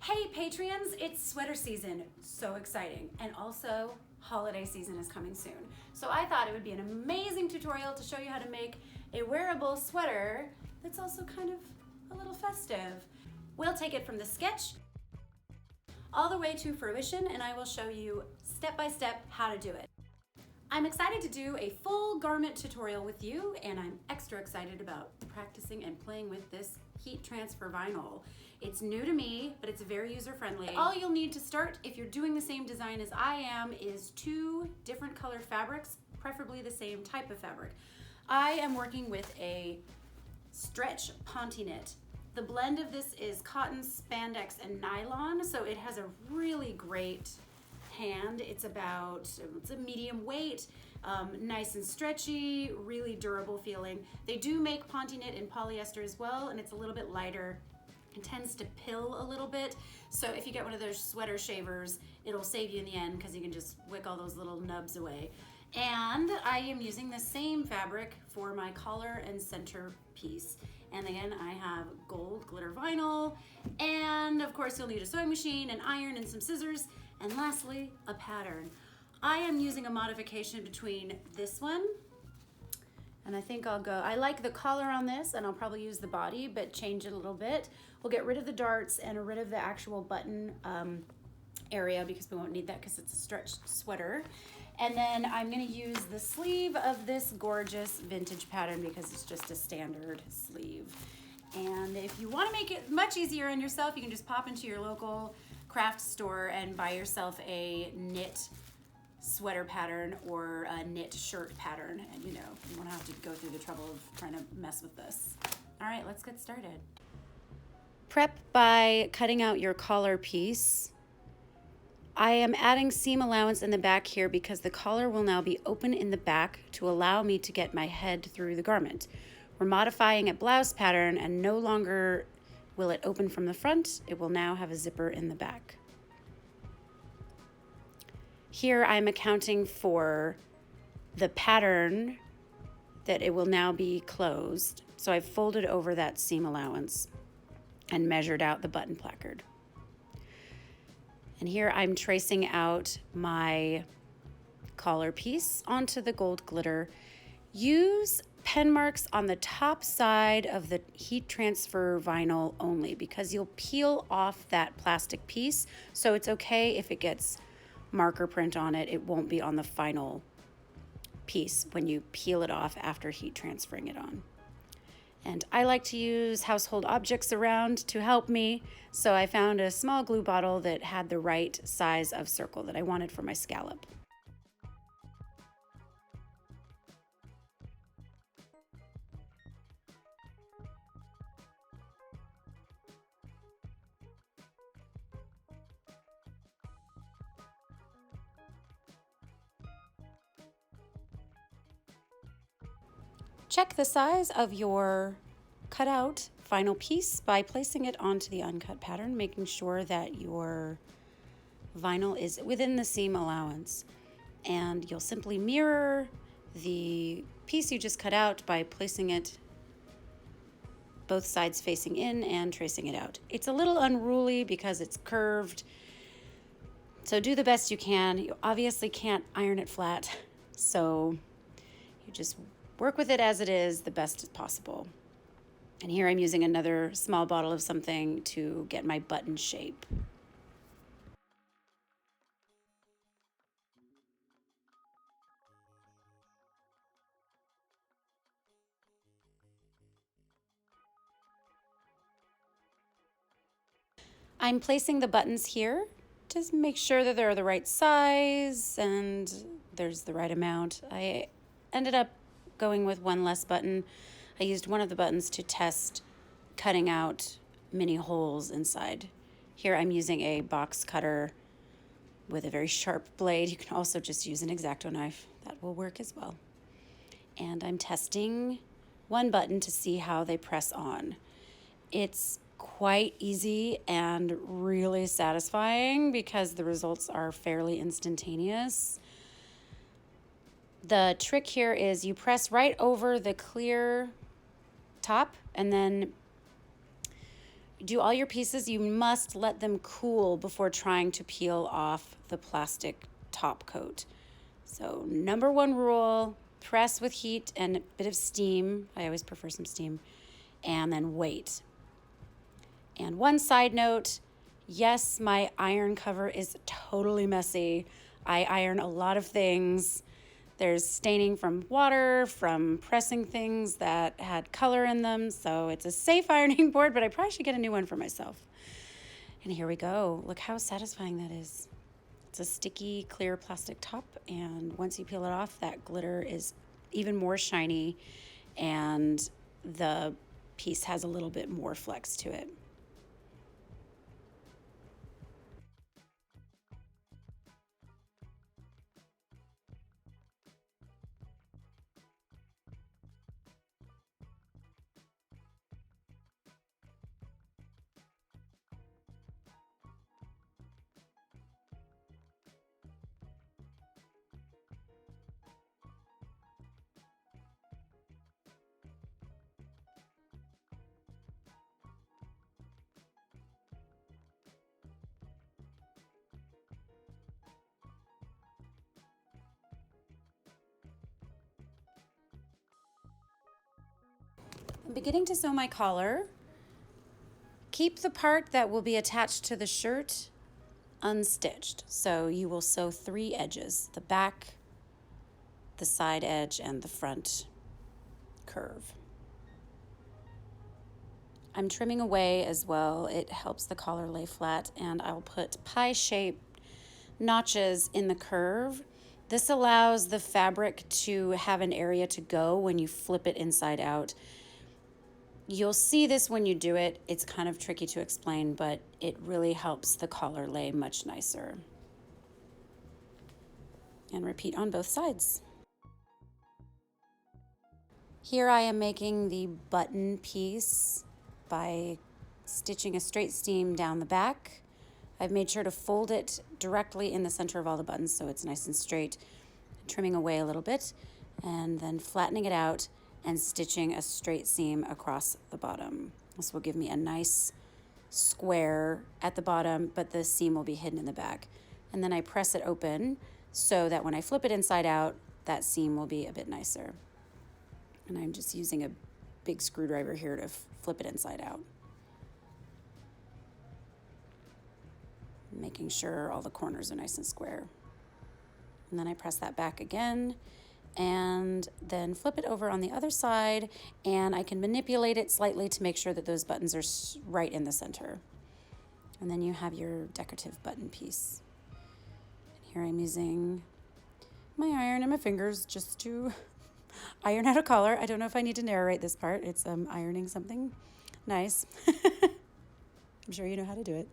Hey Patreons, it's sweater season. So exciting. And also holiday season is coming soon. So I thought it would be an amazing tutorial to show you how to make a wearable sweater that's also kind of a little festive. We'll take it from the sketch all the way to fruition, and I will show you step by step how to do it. I'm excited to do a full garment tutorial with you, and I'm extra excited about practicing and playing with this heat transfer vinyl. It's new to me, but it's very user-friendly. All you'll need to start, if you're doing the same design as I am, is 2 different colored fabrics, preferably the same type of fabric. I am working with a stretch Ponte knit. The blend of this is cotton, spandex, and nylon, so it has a really great hand. It's a medium weight, nice and stretchy, really durable feeling. They do make Ponte knit in polyester as well, and it's a little bit lighter. It tends to pill a little bit, so if you get one of those sweater shavers, it'll save you in the end because you can just wick all those little nubs away. And I am using the same fabric for my collar and center piece. And again, I have gold glitter vinyl, and of course you'll need a sewing machine, an iron, and some scissors, and lastly, a pattern. I am using a modification between this one, and I think I like the collar on this, and I'll probably use the body, but change it a little bit. We'll get rid of the darts and rid of the actual button area because we won't need that because it's a stretched sweater. And then I'm gonna use the sleeve of this gorgeous vintage pattern because it's just a standard sleeve. And if you wanna make it much easier on yourself, you can just pop into your local craft store and buy yourself a knit sweater pattern or a knit shirt pattern. And you won't have to go through the trouble of trying to mess with this. All right, let's get started. Prep by cutting out your collar piece. I am adding seam allowance in the back here because the collar will now be open in the back to allow me to get my head through the garment. We're modifying a blouse pattern, and no longer will it open from the front. It will now have a zipper in the back. Here I'm accounting for the pattern that it will now be closed. So I've folded over that seam allowance and measured out the button placard. And here I'm tracing out my collar piece onto the gold glitter. Use pen marks on the top side of the heat transfer vinyl only because you'll peel off that plastic piece. So it's okay if it gets marker print on it. It won't be on the final piece when you peel it off after heat transferring it on. And I like to use household objects around to help me, so I found a small glue bottle that had the right size of circle that I wanted for my scallop. Check the size of your cutout final piece by placing it onto the uncut pattern, making sure that your vinyl is within the seam allowance. And you'll simply mirror the piece you just cut out by placing it both sides facing in and tracing it out. It's a little unruly because it's curved, so do the best you can. You obviously can't iron it flat, so you just work with it as it is the best as possible. And here I'm using another small bottle of something to get my button shape. I'm placing the buttons here to make sure that they're the right size and there's the right amount. I ended up going with one less button. I used one of the buttons to test cutting out mini holes inside. Here I'm using a box cutter with a very sharp blade. You can also just use an X-Acto knife. That will work as well. And I'm testing one button to see how they press on. It's quite easy and really satisfying because the results are fairly instantaneous. The trick here is you press right over the clear top and then do all your pieces, you must let them cool before trying to peel off the plastic top coat. So number one rule, press with heat and a bit of steam. I always prefer some steam. And then wait. And one side note, yes, my iron cover is totally messy. I iron a lot of things. There's staining from water, from pressing things that had color in them. So it's a safe ironing board, but I probably should get a new one for myself. And here we go. Look how satisfying that is. It's a sticky, clear plastic top. And once you peel it off, that glitter is even more shiny. And the piece has a little bit more flex to it. I'm beginning to sew my collar. Keep the part that will be attached to the shirt unstitched. So you will sew 3 edges, the back, the side edge, and the front curve. I'm trimming away as well. It helps the collar lay flat, and I'll put pie-shaped notches in the curve. This allows the fabric to have an area to go when you flip it inside out. You'll see this when you do it. It's kind of tricky to explain, but it really helps the collar lay much nicer. And repeat on both sides. Here I am making the button piece by stitching a straight seam down the back. I've made sure to fold it directly in the center of all the buttons so it's nice and straight, trimming away a little bit, and then flattening it out and stitching a straight seam across the bottom. This will give me a nice square at the bottom, but the seam will be hidden in the back. And then I press it open so that when I flip it inside out, that seam will be a bit nicer. And I'm just using a big screwdriver here to flip it inside out. Making sure all the corners are nice and square. And then I press that back again and then flip it over on the other side, and I can manipulate it slightly to make sure that those buttons are right in the center. And then you have your decorative button piece. And here I'm using my iron and my fingers just to iron out a collar. I don't know if I need to narrate this part. It's ironing something nice. I'm sure you know how to do it.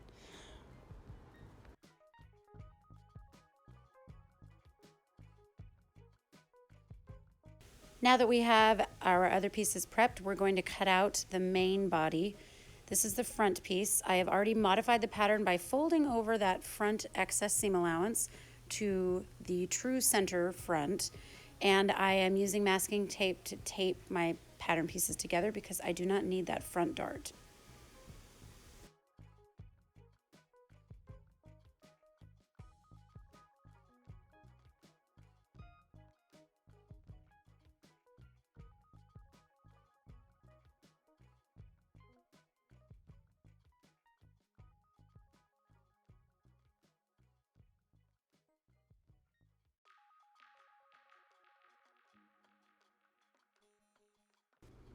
Now that we have our other pieces prepped, we're going to cut out the main body. This is the front piece. I have already modified the pattern by folding over that front excess seam allowance to the true center front. And I am using masking tape to tape my pattern pieces together because I do not need that front dart.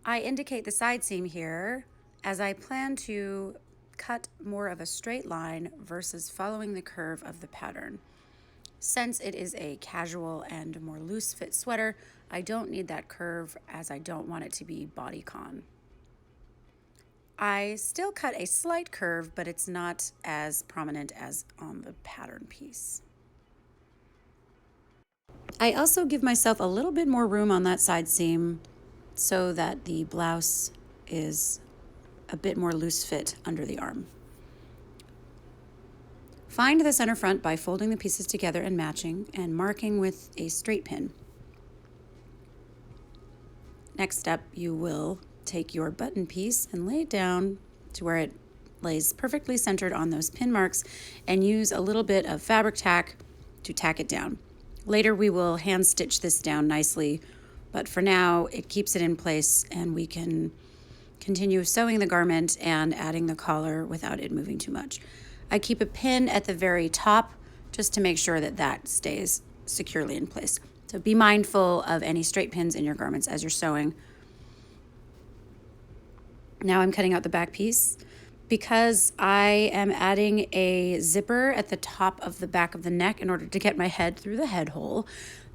I indicate the side seam here as I plan to cut more of a straight line versus following the curve of the pattern. Since it is a casual and more loose fit sweater, I don't need that curve as I don't want it to be bodycon. I still cut a slight curve, but it's not as prominent as on the pattern piece. I also give myself a little bit more room on that side seam so that the blouse is a bit more loose fit under the arm. Find the center front by folding the pieces together and matching and marking with a straight pin. Next step, you will take your button piece and lay it down to where it lays perfectly centered on those pin marks, and use a little bit of fabric tack to tack it down. Later we will hand stitch this down nicely, but for now it keeps it in place and we can continue sewing the garment and adding the collar without it moving too much. I keep a pin at the very top just to make sure that that stays securely in place. So be mindful of any straight pins in your garments as you're sewing. Now I'm cutting out the back piece. Because I am adding a zipper at the top of the back of the neck in order to get my head through the head hole,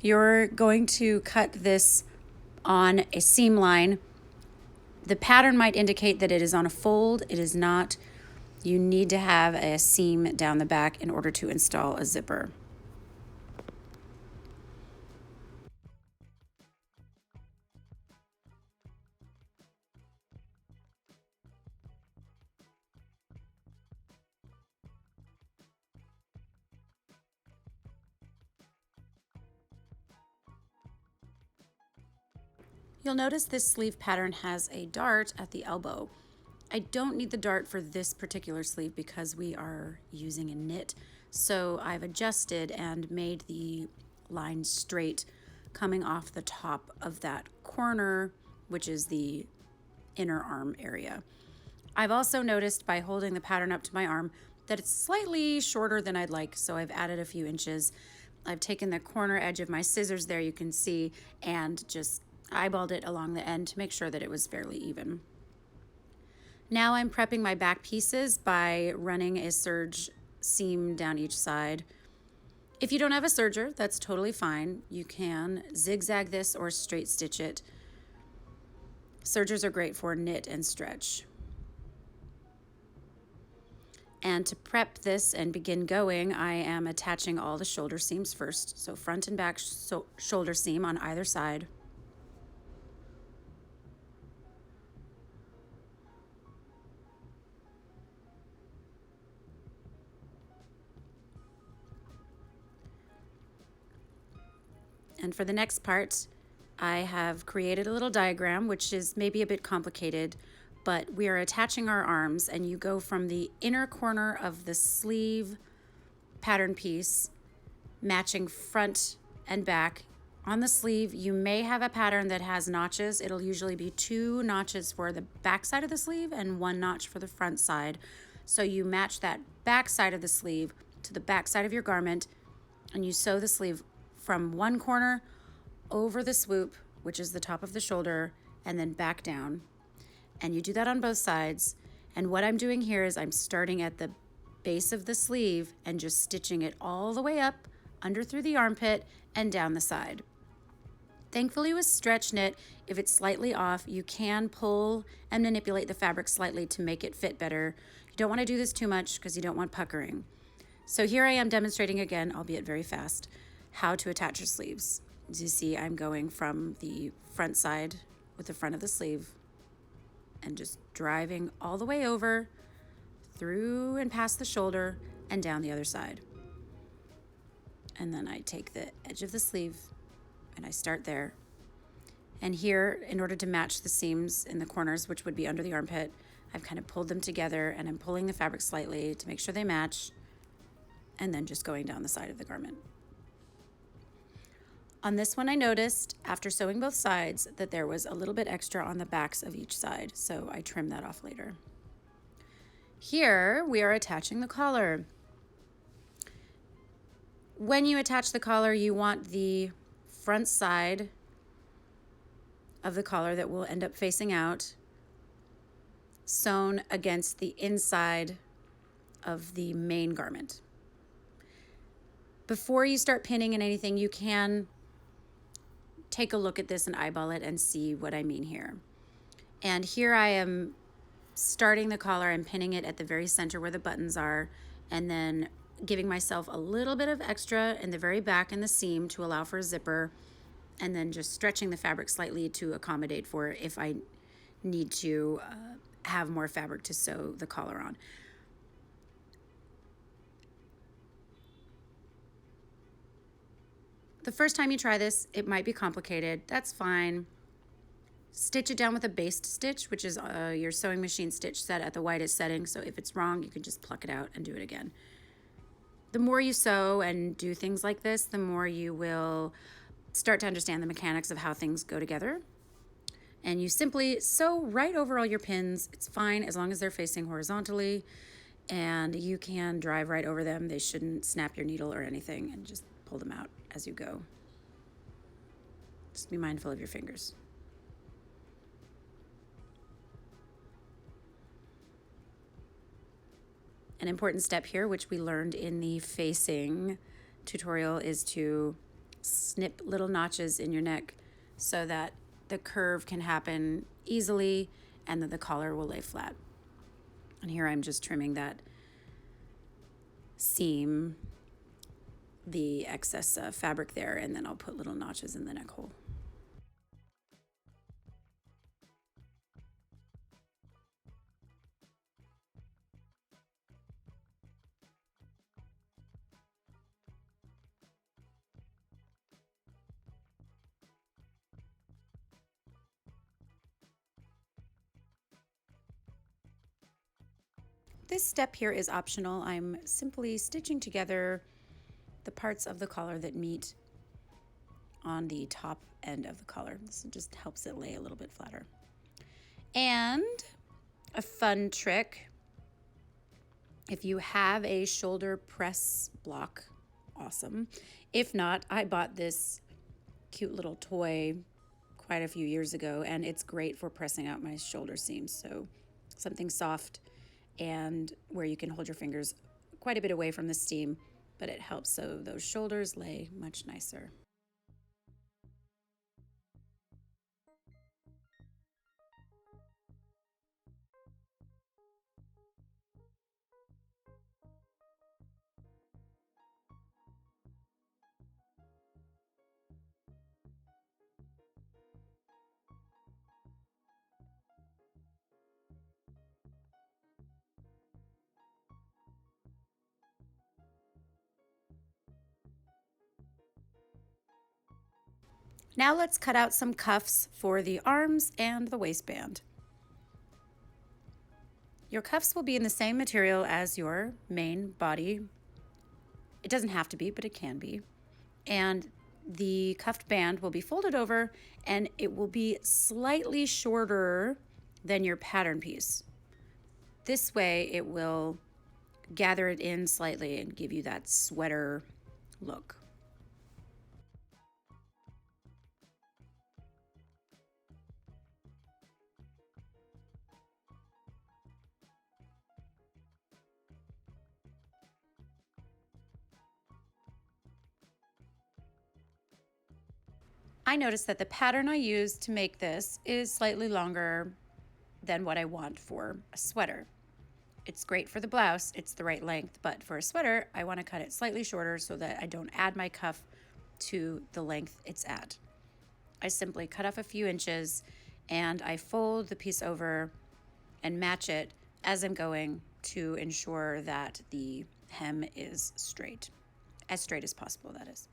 you're going to cut this on a seam line. The pattern might indicate that it is on a fold. It is not. You need to have a seam down the back in order to install a zipper. You'll notice this sleeve pattern has a dart at the elbow. I don't need the dart for this particular sleeve because we are using a knit, so I've adjusted and made the line straight coming off the top of that corner, which is the inner arm area. I've also noticed by holding the pattern up to my arm that it's slightly shorter than I'd like, so I've added a few inches. I've taken the corner edge of my scissors there, you can see, and just eyeballed it along the end to make sure that it was fairly even. Now I'm prepping my back pieces by running a serge seam down each side. If you don't have a serger, that's totally fine. You can zigzag this or straight stitch it. Sergers are great for knit and stretch. And to prep this and begin going, I am attaching all the shoulder seams first. So front and back shoulder seam on either side. And for the next part, I have created a little diagram, which is maybe a bit complicated, but we are attaching our arms, and you go from the inner corner of the sleeve pattern piece, matching front and back. On the sleeve, you may have a pattern that has notches. It'll usually be 2 notches for the back side of the sleeve and 1 notch for the front side. So you match that back side of the sleeve to the back side of your garment, and you sew the sleeve from one corner over the swoop, which is the top of the shoulder, and then back down. And you do that on both sides. And what I'm doing here is I'm starting at the base of the sleeve and just stitching it all the way up, under through the armpit, and down the side. Thankfully with stretch knit, if it's slightly off, you can pull and manipulate the fabric slightly to make it fit better. You don't want to do this too much because you don't want puckering. So here I am demonstrating again, albeit very fast, how to attach your sleeves. As you see, I'm going from the front side with the front of the sleeve and just driving all the way over, through and past the shoulder, and down the other side. And then I take the edge of the sleeve and I start there. And here, in order to match the seams in the corners, which would be under the armpit, I've kind of pulled them together, and I'm pulling the fabric slightly to make sure they match, and then just going down the side of the garment. On this one, I noticed, after sewing both sides, that there was a little bit extra on the backs of each side, so I trimmed that off later. Here, we are attaching the collar. When you attach the collar, you want the front side of the collar that will end up facing out sewn against the inside of the main garment. Before you start pinning and anything, you can take a look at this and eyeball it and see what I mean here. And here I am starting the collar and pinning it at the very center where the buttons are, and then giving myself a little bit of extra in the very back in the seam to allow for a zipper, and then just stretching the fabric slightly to accommodate for if I need to have more fabric to sew the collar on. The first time you try this, it might be complicated. That's fine. stitch it down with a baste stitch, which is your sewing machine stitch set at the widest setting. So if it's wrong, you can just pluck it out and do it again. The more you sew and do things like this, the more you will start to understand the mechanics of how things go together. And you simply sew right over all your pins. It's fine as long as they're facing horizontally, and you can drive right over them. They shouldn't snap your needle or anything, and just pull them out as you go. Just be mindful of your fingers. An important step here, which we learned in the facing tutorial, is to snip little notches in your neck so that the curve can happen easily and that the collar will lay flat. And here I'm just trimming that seam, the excess fabric there, and then I'll put little notches in the neck hole. This step here is optional. I'm simply stitching together the parts of the collar that meet on the top end of the collar. This just helps it lay a little bit flatter. And a fun trick, if you have a shoulder press block, awesome. If not, I bought this cute little toy quite a few years ago, and it's great for pressing out my shoulder seams. So something soft and where you can hold your fingers quite a bit away from the seam, but it helps so those shoulders lay much nicer. Now let's cut out some cuffs for the arms and the waistband. Your cuffs will be in the same material as your main body. It doesn't have to be, but it can be. And the cuffed band will be folded over, and it will be slightly shorter than your pattern piece. This way it will gather it in slightly and give you that sweater look. I noticed that the pattern I used to make this is slightly longer than what I want for a sweater. It's great for the blouse, it's the right length, but for a sweater, I want to cut it slightly shorter so that I don't add my cuff to the length it's at. I simply cut off a few inches and I fold the piece over and match it as I'm going to ensure that the hem is straight as possible, that is.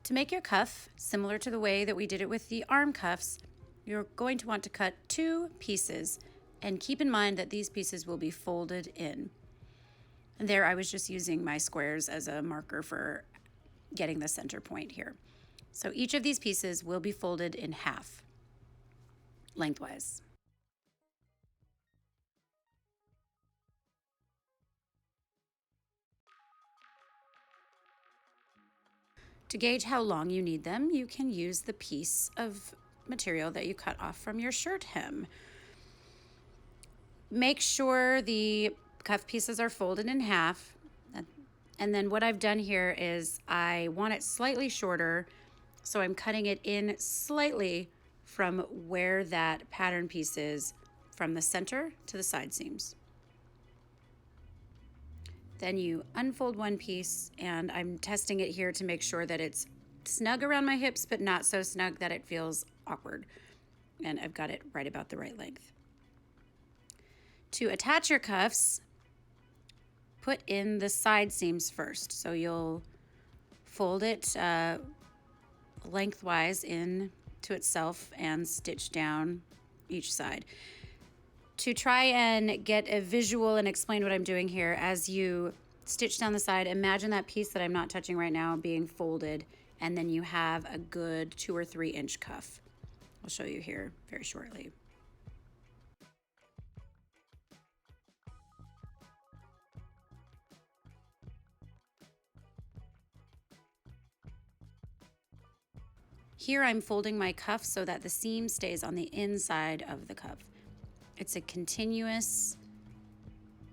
To make your cuff similar to the way that we did it with the arm cuffs, you're going to want to cut 2 pieces, and keep in mind that these pieces will be folded in. And there I was just using my squares as a marker for getting the center point here. So each of these pieces will be folded in half, lengthwise. To gauge how long you need them, you can use the piece of material that you cut off from your shirt hem. Make sure the cuff pieces are folded in half. And then what I've done here is I want it slightly shorter, so I'm cutting it in slightly from where that pattern piece is, from the center to the side seams. Then you unfold one piece, and I'm testing it here to make sure that it's snug around my hips, but not so snug that it feels awkward. And I've got it right about the right length. To attach your cuffs, put in the side seams first. So you'll fold it lengthwise in to itself and stitch down each side. To try and get a visual and explain what I'm doing here, as you stitch down the side, imagine that piece that I'm not touching right now being folded, and then you have a good 2 or 3 inch cuff. I'll show you here very shortly. Here I'm folding my cuff so that the seam stays on the inside of the cuff. It's a continuous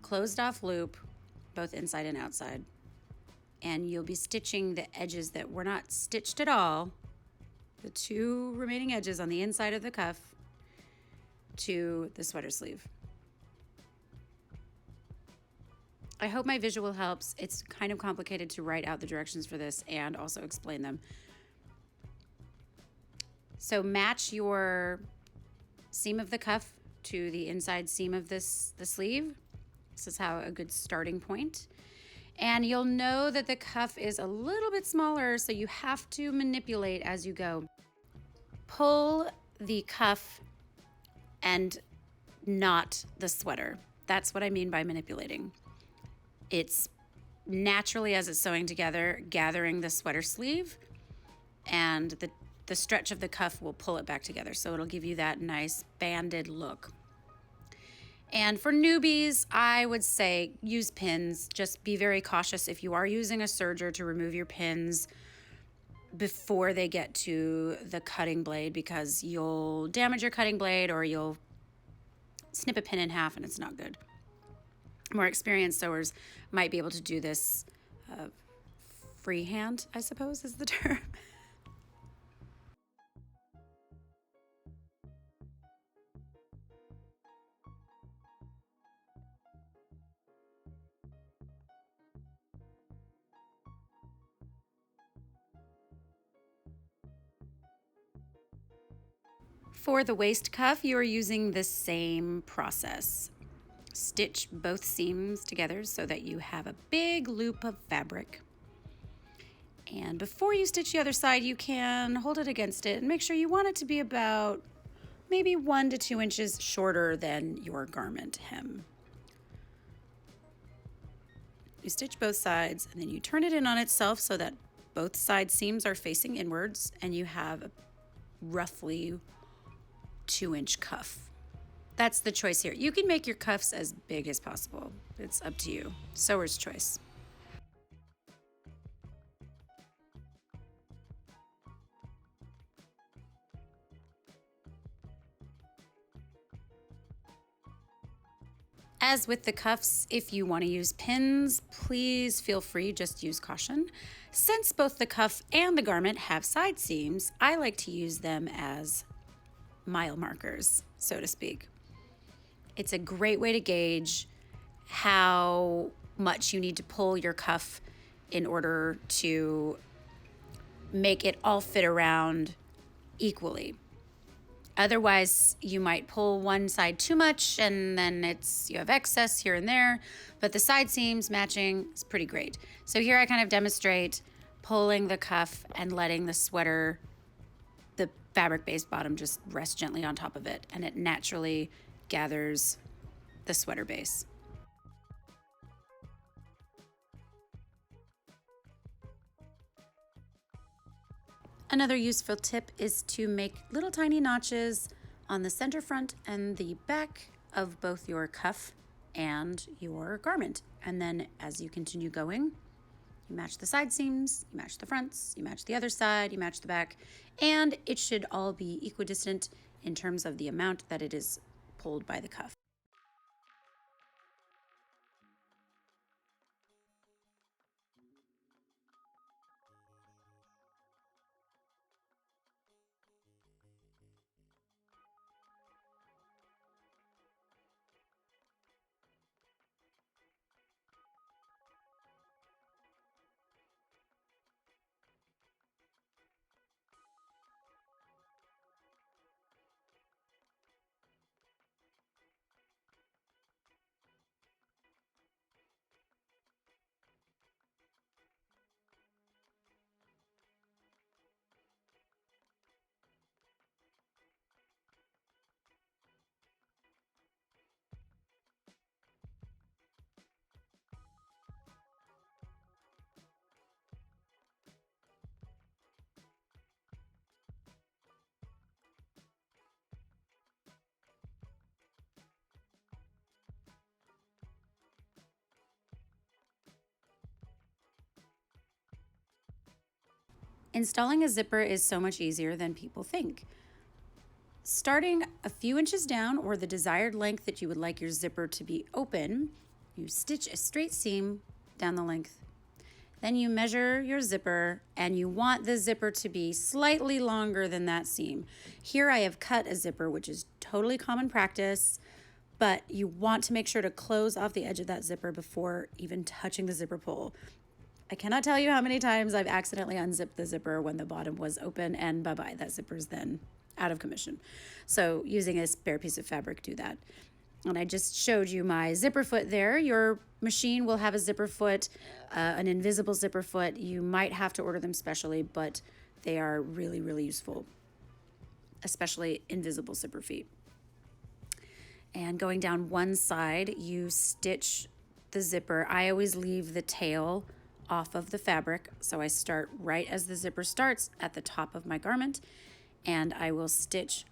closed off loop, both inside and outside. And you'll be stitching the edges that were not stitched at all, the 2 remaining edges on the inside of the cuff, to the sweater sleeve. I hope my visual helps. It's kind of complicated to write out the directions for this and also explain them. So match your seam of the cuff to the inside seam of the sleeve. This is how a good starting point. And you'll know that the cuff is a little bit smaller, so you have to manipulate as you go. Pull the cuff and not the sweater. That's what I mean by manipulating. It's naturally, as it's sewing together, gathering the sweater sleeve, and the stretch of the cuff will pull it back together. So it'll give you that nice banded look. And for newbies, I would say use pins. Just be very cautious if you are using a serger to remove your pins before they get to the cutting blade, because you'll damage your cutting blade or you'll snip a pin in half and it's not good. More experienced sewers might be able to do this freehand, I suppose is the term. For the waist cuff, you are using the same process. Stitch both seams together so that you have a big loop of fabric. And before you stitch the other side, you can hold it against it and make sure you want it to be about maybe 1 to 2 inches shorter than your garment hem. You stitch both sides and then you turn it in on itself so that both side seams are facing inwards, and you have a roughly 2-inch cuff. That's the choice here. You can make your cuffs as big as possible. It's up to you. Sewer's choice. As with the cuffs, if you want to use pins, please feel free, just use caution. Since both the cuff and the garment have side seams, I like to use them as mile markers, so to speak. It's a great way to gauge how much you need to pull your cuff in order to make it all fit around equally. Otherwise, you might pull one side too much and then you have excess here and there, but the side seams matching is pretty great. So here I kind of demonstrate pulling the cuff and letting the sweater, the fabric-based bottom, just rest gently on top of it, and it naturally gathers the sweater base. Another useful tip is to make little tiny notches on the center front and the back of both your cuff and your garment. And then as you continue going, you match the side seams, you match the fronts, you match the other side, you match the back, and it should all be equidistant in terms of the amount that it is pulled by the cuff. Installing a zipper is so much easier than people think. Starting a few inches down, or the desired length that you would like your zipper to be open, you stitch a straight seam down the length. Then you measure your zipper, and you want the zipper to be slightly longer than that seam. Here I have cut a zipper, which is totally common practice, but you want to make sure to close off the edge of that zipper before even touching the zipper pull. I cannot tell you how many times I've accidentally unzipped the zipper when the bottom was open, and bye-bye, that zipper's then out of commission. So using a spare piece of fabric, do that. And I just showed you my zipper foot there. Your machine will have a zipper foot, an invisible zipper foot. You might have to order them specially, but they are really, really useful, especially invisible zipper feet. And going down one side, you stitch the zipper. I always leave the tail off of the fabric, so I start right as the zipper starts at the top of my garment, and I will stitch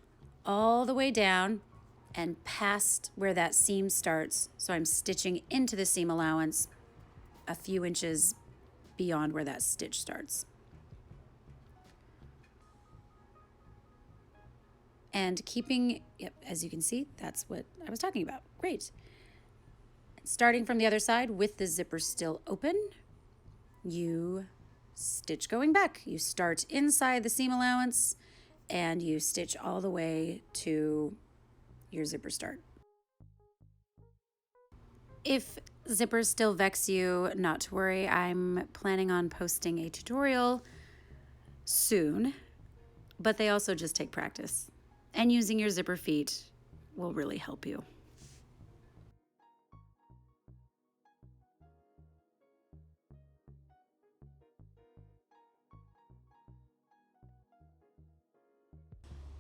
all the way down and past where that seam starts. So I'm stitching into the seam allowance a few inches beyond where that stitch starts. And keeping, yep, as you can see, that's what I was talking about. Great. Starting from the other side with the zipper still open, you stitch going back. You start inside the seam allowance and you stitch all the way to your zipper start. If zippers still vex you, not to worry. I'm planning on posting a tutorial soon, but they also just take practice. And using your zipper feet will really help you.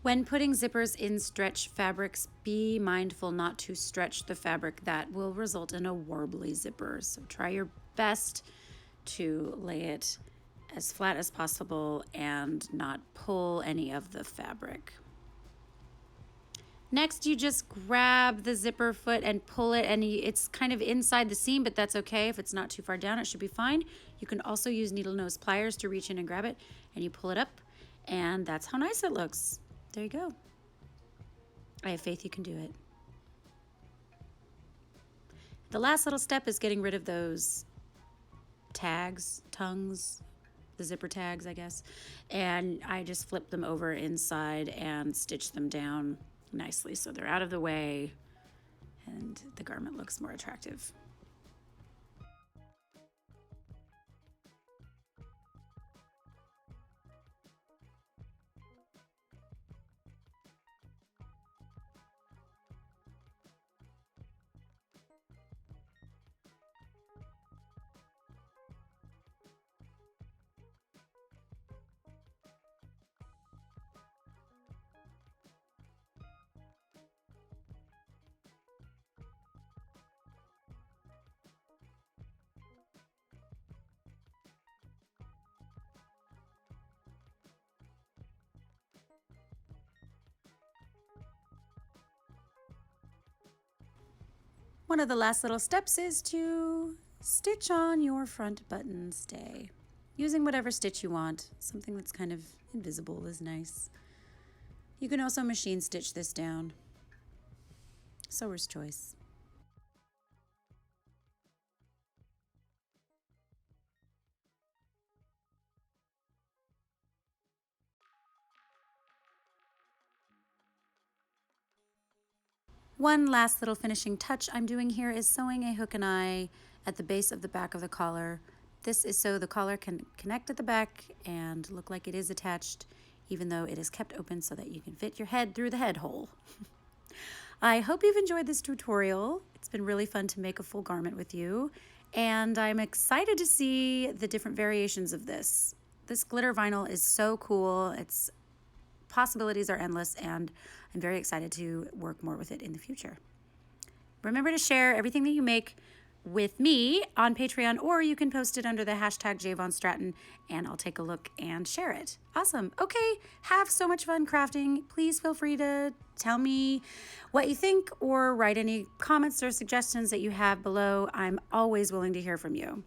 When putting zippers in stretch fabrics, be mindful not to stretch the fabric. That will result in a warbly zipper. So try your best to lay it as flat as possible and not pull any of the fabric. Next, you just grab the zipper foot and pull it, and it's kind of inside the seam, but that's okay. If it's not too far down, it should be fine. You can also use needle nose pliers to reach in and grab it, and you pull it up, and that's how nice it looks. There you go. I have faith you can do it. The last little step is getting rid of those tags, tongues, the zipper tags, I guess. And I just flip them over inside and stitch them down nicely so they're out of the way and the garment looks more attractive. One of the last little steps is to stitch on your front button stay. Using whatever stitch you want. Something that's kind of invisible is nice. You can also machine stitch this down. Sewer's choice. One last little finishing touch I'm doing here is sewing a hook and eye at the base of the back of the collar. This is so the collar can connect at the back and look like it is attached, even though it is kept open so that you can fit your head through the head hole. I hope you've enjoyed this tutorial. It's been really fun to make a full garment with you, and I'm excited to see the different variations of this. This glitter vinyl is so cool. Its possibilities are endless, and I'm very excited to work more with it in the future. Remember to share everything that you make with me on Patreon, or you can post it under the hashtag Jvon Stratton, and I'll take a look and share it. Awesome. Okay, have so much fun crafting. Please feel free to tell me what you think or write any comments or suggestions that you have below. I'm always willing to hear from you.